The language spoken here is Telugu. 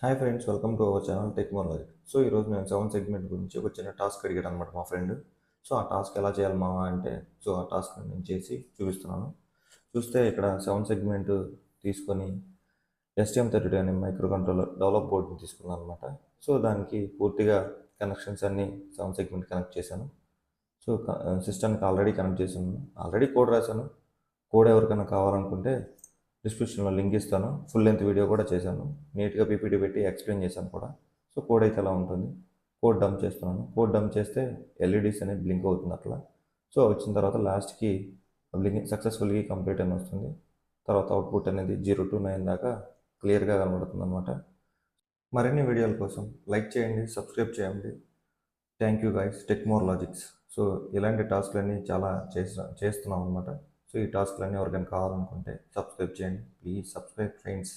Hi friends, welcome to our channel technology. So ఈరోజు నేను సెవెన్ సెగ్మెంట్ గురించి ఒక చిన్న టాస్క్ అడిగాడు అనమాట మా ఫ్రెండ్. సో ఆ టాస్క్ ఎలా చేయాలి మావా అంటే, సో ఆ టాస్క్ నేను చేసి చూపిస్తున్నాను. చూస్తే ఇక్కడ సెవెన్ సెగ్మెంట్ తీసుకొని STM32 అనే మైక్రో కంట్రోలర్ డెవలప్ బోర్డ్ని తీసుకున్నాను అనమాట. సో దానికి పూర్తిగా కనెక్షన్స్ అన్నీ సెవెన్ సెగ్మెంట్ కనెక్ట్ చేశాను. సో సిస్టమ్కి ఆల్రెడీ కనెక్ట్ చేశాను, ఆల్రెడీ కోడ్ రాశాను. కోడ్ ఎవరికైనా కావాలనుకుంటే డిస్క్రిప్షన్లో లింక్ ఇస్తాను. ఫుల్ లెంత్ వీడియో కూడా చేశాను, నీట్గా పీపీటీ పెట్టి ఎక్స్ప్లెయిన్ చేశాను కూడా. సో కోడ్ అయితే ఎలా ఉంటుంది. కోడ్ డంప్ చేస్తున్నాను. కోడ్ డంప్ చేస్తే ఎల్ఈడీస్ అనేది బ్లింక్ అవుతుంది అట్లా. సో వచ్చిన తర్వాత లాస్ట్కి బ్లింకింగ్ సక్సెస్ఫుల్గా కంప్లీట్ అని వస్తుంది. తర్వాత అవుట్పుట్ అనేది 0 to 9 దాకా క్లియర్గా కనబడుతుంది అనమాట. మరిన్ని వీడియోల కోసం లైక్ చేయండి, సబ్స్క్రైబ్ చేయండి. Thank you guys, tech more logics. So ఇలాంటి టాస్క్లన్నీ చాలా చేస్తున్నాం అనమాట. సో ఈ టాస్క్లన్నీ ఎవరికైనా కావాలనుకుంటే సబ్స్క్రైబ్ చేయండి, ప్లీజ్ సబ్స్క్రైబ్ ఫ్రెండ్స్.